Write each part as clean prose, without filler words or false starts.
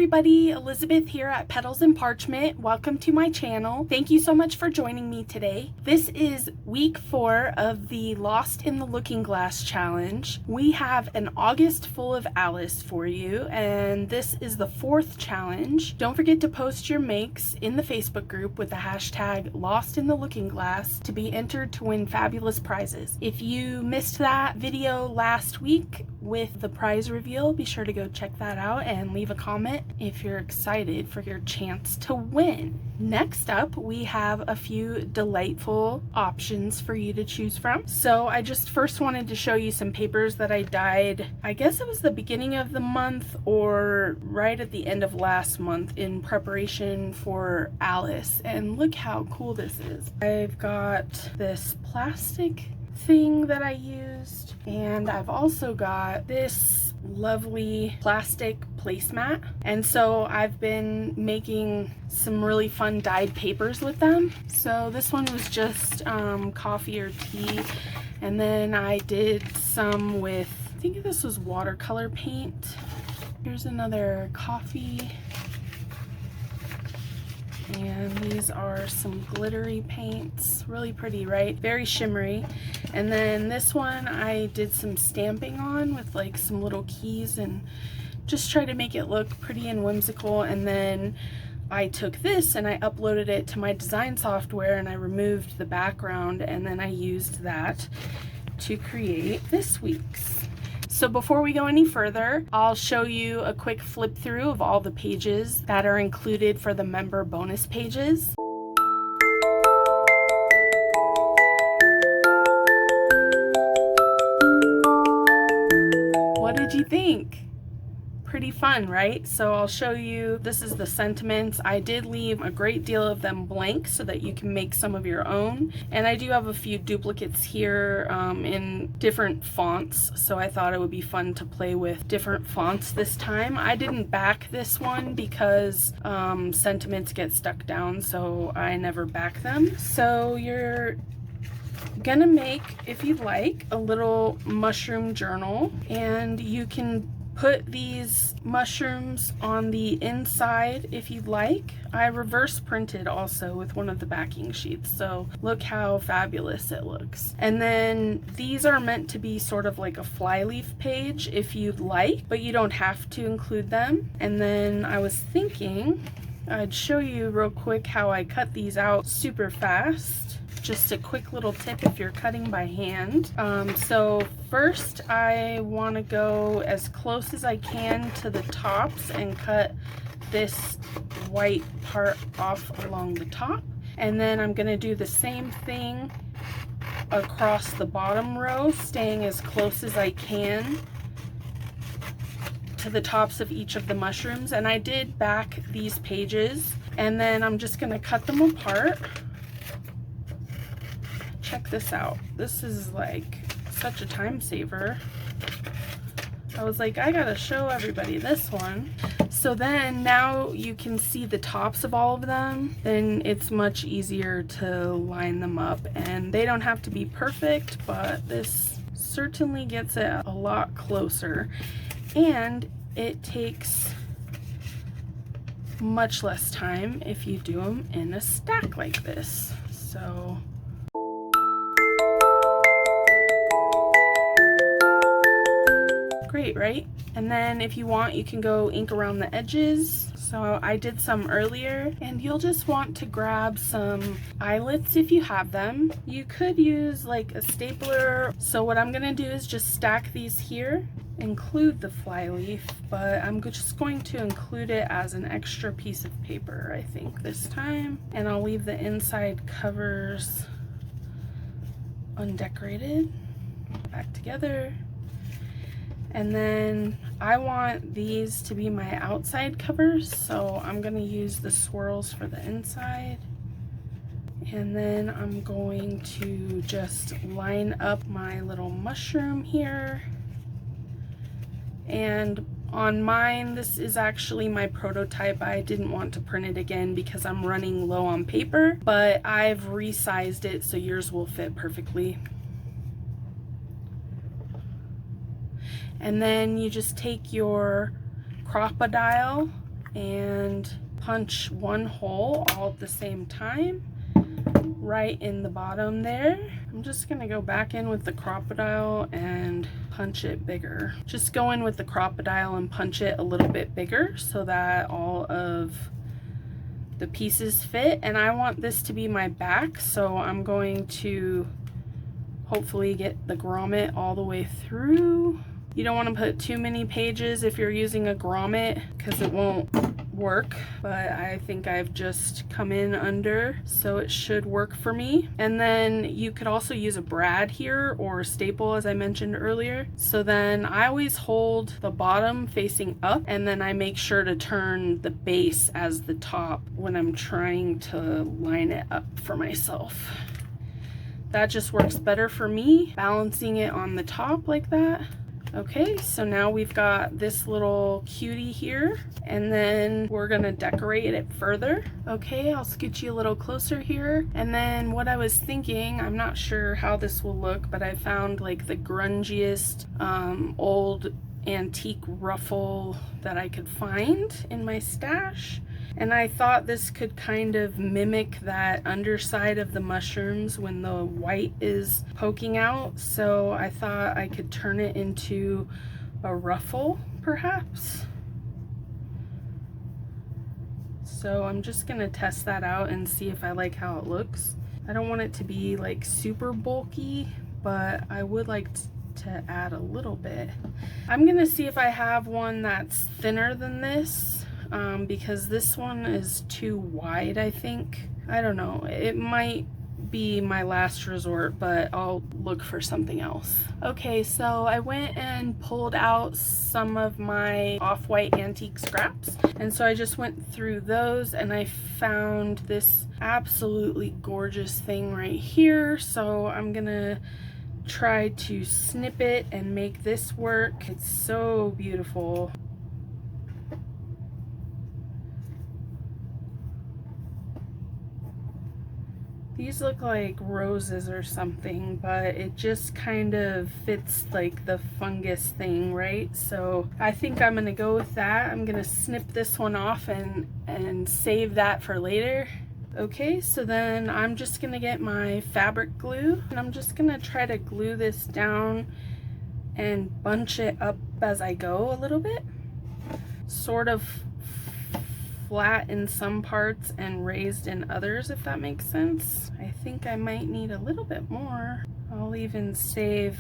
everybody, Elizabeth here at Petals and Parchment. Welcome to my channel. Thank you so much for joining me today. This is week 4 of the Lost in the Looking Glass challenge. We have an August full of Alice for you, and this is the 4th challenge. Don't forget to post your makes in the Facebook group with the hashtag Lost in the Looking Glass to be entered to win fabulous prizes. If you missed that video last week with the prize reveal, be sure to go check that out and leave a comment if you're excited for your chance to win. Next up, we have a few delightful options for you to choose from. So I just first wanted to show you some papers that I dyed, I guess it was the beginning of the month or right at the end of last month in preparation for Alice. And look how cool this is. I've got this plastic thing that I used, and I've also got this lovely plastic placemat, and so I've been making some really fun dyed papers with them. So this one was just coffee or tea, and then I did some with, I think this was watercolor paint. Here's another coffee, and these are some glittery paints. Really pretty, right? Very shimmery. And then this one I did some stamping on with like some little keys and just try to make it look pretty and whimsical. And then I took this and I uploaded it to my design software and I removed the background, and then I used that to create this week's. So before we go any further, I'll show you a quick flip through of all the pages that are included for the member bonus pages. What did you think? Pretty fun, right? So I'll show you, this is the sentiments. I did leave a great deal of them blank so that you can make some of your own. And I do have a few duplicates here in different fonts, so I thought it would be fun to play with different fonts this time. I didn't back this one because sentiments get stuck down, so I never back them. So you're gonna make, if you like, a little mushroom journal, and you can put these mushrooms on the inside if you'd like. I reverse printed also with one of the backing sheets, so look how fabulous it looks. And then these are meant to be sort of like a flyleaf page if you'd like, but you don't have to include them. And then I was thinking I'd show you real quick how I cut these out super fast. Just a quick little tip if you're cutting by hand. So first I want to go as close as I can to the tops and cut this white part off along the top. And then I'm going to do the same thing across the bottom row, staying as close as I can to the tops of each of the mushrooms. And I did back these pages, and then I'm just going to cut them apart. Check this out. This is like such a time saver. I was like, I gotta show everybody this one. So then now you can see the tops of all of them, then it's much easier to line them up, and they don't have to be perfect, but this certainly gets it a lot closer, and it takes much less time if you do them in a stack like this. So great, right? And then if you want, you can go ink around the edges. So I did some earlier, and you'll just want to grab some eyelets if you have them. You could use like a stapler. So what I'm gonna do is just stack these here, include the flyleaf, but I'm just going to include it as an extra piece of paper, I think, this time. And I'll leave the inside covers undecorated. Back together. And then I want these to be my outside covers, so I'm going to use the swirls for the inside. And then I'm going to just line up my little mushroom here. And on mine, this is actually my prototype. I didn't want to print it again because I'm running low on paper, but I've resized it so yours will fit perfectly. And then you just take your crocodile and punch one hole all at the same time, right in the bottom there. I'm just gonna go back in with the crocodile and punch it bigger. Just go in with the crocodile and punch it a little bit bigger so that all of the pieces fit. And I want this to be my back, so I'm going to hopefully get the grommet all the way through. You don't want to put too many pages if you're using a grommet because it won't work, but I think I've just come in under, so it should work for me. And then you could also use a brad here or a staple, as I mentioned earlier. So then I always hold the bottom facing up, and then I make sure to turn the base as the top when I'm trying to line it up for myself. That just works better for me, balancing it on the top like that. Okay, so now we've got this little cutie here, and then we're gonna decorate it further. Okay, I'll scoot you a little closer here. And then what I was thinking, I'm not sure how this will look, but I found like the grungiest old antique ruffle that I could find in my stash. And I thought this could kind of mimic that underside of the mushrooms when the white is poking out. So I thought I could turn it into a ruffle, perhaps. So I'm just gonna test that out and see if I like how it looks. I don't want it to be like super bulky, but I would like to add a little bit. I'm gonna see if I have one that's thinner than this. Because this one is too wide, I think. I don't know, it might be my last resort, but I'll look for something else. Okay, so I went and pulled out some of my off-white antique scraps, and so I just went through those and I found this absolutely gorgeous thing right here. So I'm gonna try to snip it and make this work. It's so beautiful. These look like roses or something, but it just kind of fits like the fungus thing, right? So I think I'm gonna go with that. I'm gonna snip this one off and save that for later. Okay, so then I'm just gonna get my fabric glue, and I'm just gonna try to glue this down and bunch it up as I go a little bit. Sort of flat in some parts and raised in others, if that makes sense. I think I might need a little bit more. I'll even save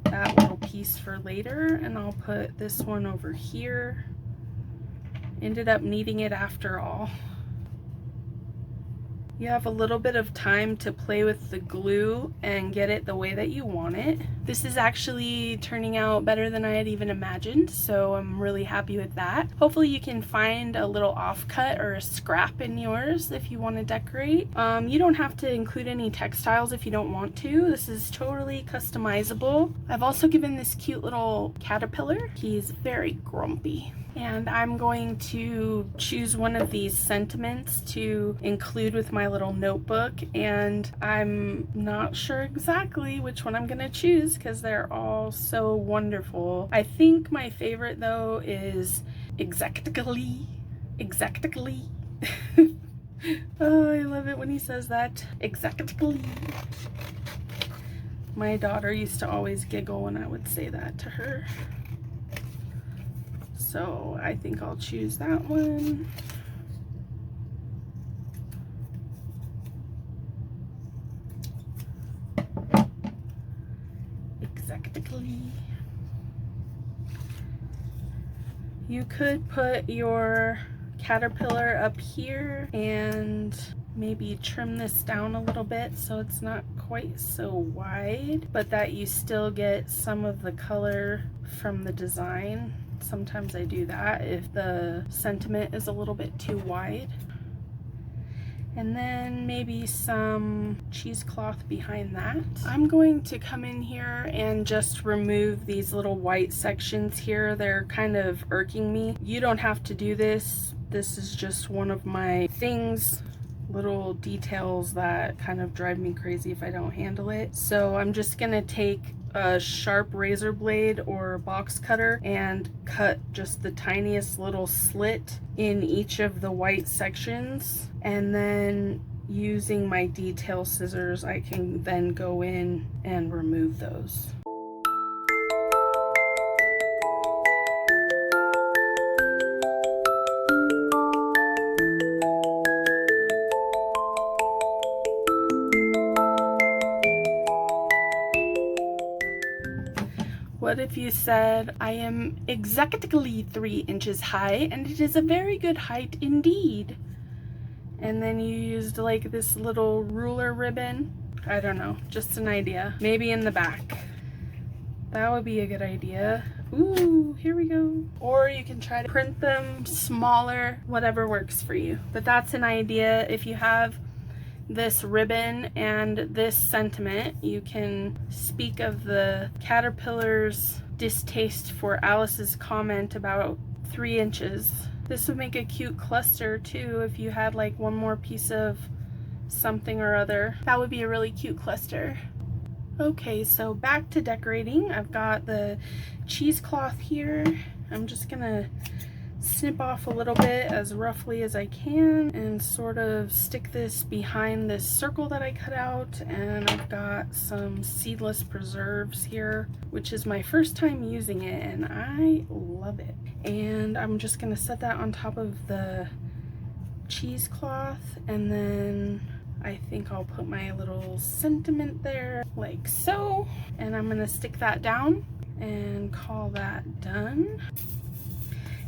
that little piece for later, and I'll put this one over here. Ended up needing it after all. You have a little bit of time to play with the glue and get it the way that you want it. This is actually turning out better than I had even imagined, so I'm really happy with that. Hopefully you can find a little offcut or a scrap in yours if you want to decorate. You don't have to include any textiles if you don't want to. This is totally customizable. I've also given this cute little caterpillar. He's very grumpy. And I'm going to choose one of these sentiments to include with my little notebook, and I'm not sure exactly which one I'm gonna choose because they're all so wonderful. I think my favorite though is exactly. Oh, I love it when he says that. Exactly. My daughter used to always giggle when I would say that to her. So I think I'll choose that one. Exactly. You could put your caterpillar up here and maybe trim this down a little bit so it's not quite so wide, but that you still get some of the color from the design. Sometimes I do that if the sentiment is a little bit too wide. And then maybe some cheesecloth behind that. I'm going to come in here and just remove these little white sections here. They're kind of irking me. You don't have to do this. This is just one of my things, little details that kind of drive me crazy if I don't handle it. So I'm just gonna take a sharp razor blade or box cutter and cut just the tiniest little slit in each of the white sections, and then using my detail scissors I can then go in and remove those. What if you said, I am exactly 3 inches high and it is a very good height indeed? And then you used like this little ruler ribbon. I don't know, just an idea. Maybe in the back. That would be a good idea. Ooh, here we go. Or you can try to print them smaller, whatever works for you. But that's an idea. If you have this ribbon and this sentiment, you can speak of the caterpillar's distaste for Alice's comment about 3 inches. This would make a cute cluster too if you had like one more piece of something or other. That would be a really cute cluster. Okay, so back to decorating. I've got the cheesecloth here. I'm just gonna snip off a little bit as roughly as I can and sort of stick this behind this circle that I cut out. And I've got some seedless preserves here, which is my first time using it and I love it. And I'm just gonna set that on top of the cheesecloth, and then I think I'll put my little sentiment there like so, and I'm gonna stick that down and call that done.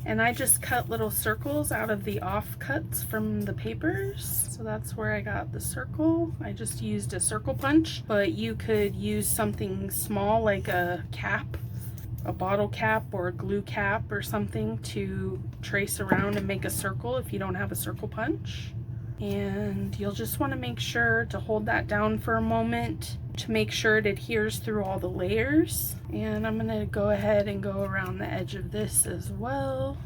And I just cut little circles out of the offcuts from the papers. So that's where I got the circle. I just used a circle punch, but you could use something small like a cap, a bottle cap or a glue cap or something to trace around and make a circle if you don't have a circle punch. And you'll just want to make sure to hold that down for a moment to make sure it adheres through all the layers. And I'm going to go ahead and go around the edge of this as well.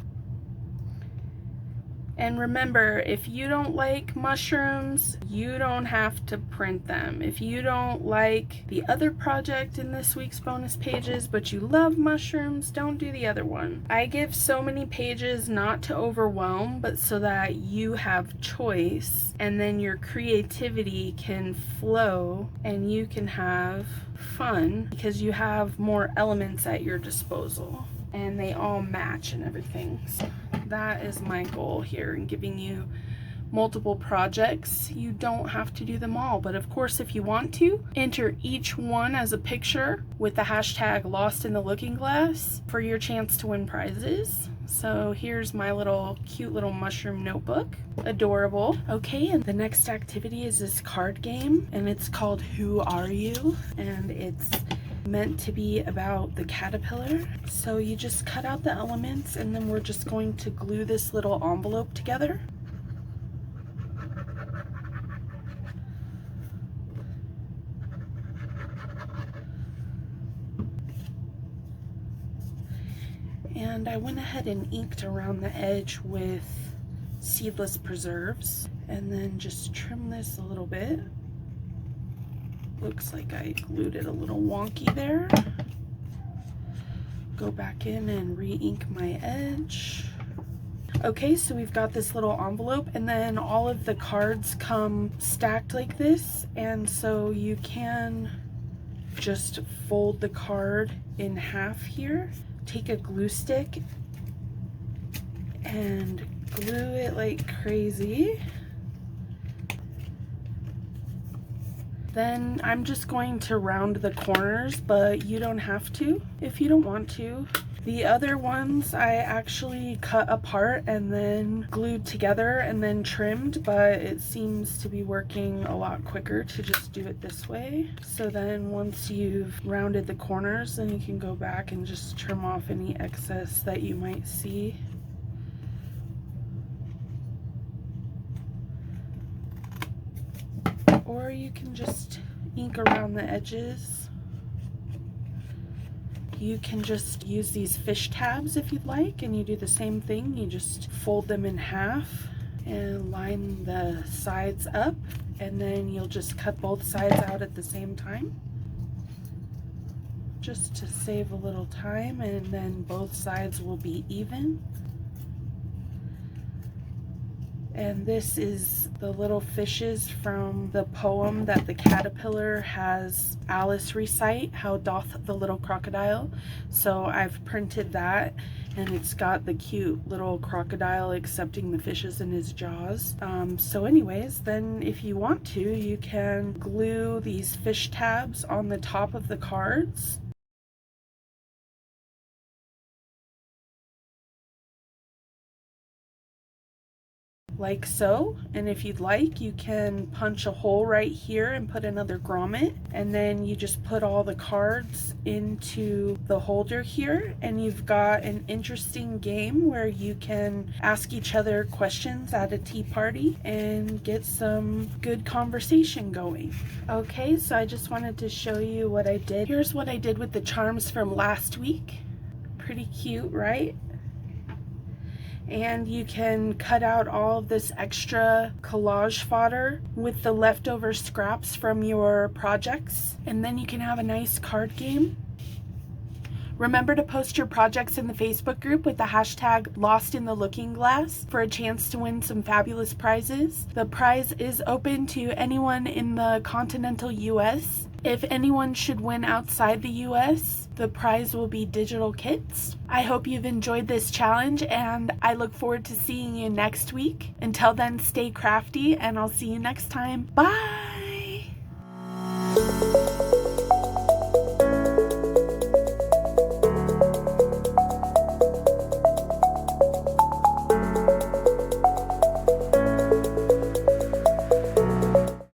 And remember, if you don't like mushrooms, you don't have to print them. If you don't like the other project in this week's bonus pages, but you love mushrooms, don't do the other one. I give so many pages not to overwhelm, but so that you have choice, and then your creativity can flow and you can have fun because you have more elements at your disposal and they all match and everything. So that is my goal here in giving you multiple projects. You don't have to do them all, but of course if you want to, enter each one as a picture with the hashtag Lostinthelookingglass for your chance to win prizes. So here's my little cute little mushroom notebook. Adorable. Okay, and the next activity is this card game, and it's called Who Are You? And it's meant to be about the caterpillar. So you just cut out the elements and then we're just going to glue this little envelope together. And I went ahead and inked around the edge with seedless preserves and then just trim this a little bit. Looks like I glued it a little wonky there. Go back in and re-ink my edge. Okay, so we've got this little envelope, and then all of the cards come stacked like this, and so you can just fold the card in half here. Take a glue stick and glue it like crazy. Then I'm just going to round the corners, but you don't have to if you don't want to. The other ones I actually cut apart and then glued together and then trimmed, but it seems to be working a lot quicker to just do it this way. So then once you've rounded the corners, then you can go back and just trim off any excess that you might see. Or you can just ink around the edges. You can just use these fish tabs if you'd like, and you do the same thing. You just fold them in half and line the sides up, and then you'll just cut both sides out at the same time. just to save a little time, and then both sides will be even. And this is the little fishes from the poem that the caterpillar has Alice recite, "How doth the little crocodile." So I've printed that, and it's got the cute little crocodile accepting the fishes in his jaws. So anyways, then if you want to, you can glue these fish tabs on the top of the cards. Like so, and if you'd like, you can punch a hole right here and put another grommet, and then you just put all the cards into the holder here, and you've got an interesting game where you can ask each other questions at a tea party and get some good conversation going. Okay, so I just wanted to show you what I did. Here's what I did with the charms from last week. Pretty cute, right? And you can cut out all of this extra collage fodder with the leftover scraps from your projects, and then you can have a nice card game. Remember to post your projects in the Facebook group with the hashtag Lostinthelookingglass for a chance to win some fabulous prizes. The prize is open to anyone in the continental US. If anyone should win outside the US, the prize will be digital kits. I hope you've enjoyed this challenge, and I look forward to seeing you next week. Until then, stay crafty, and I'll see you next time. Bye!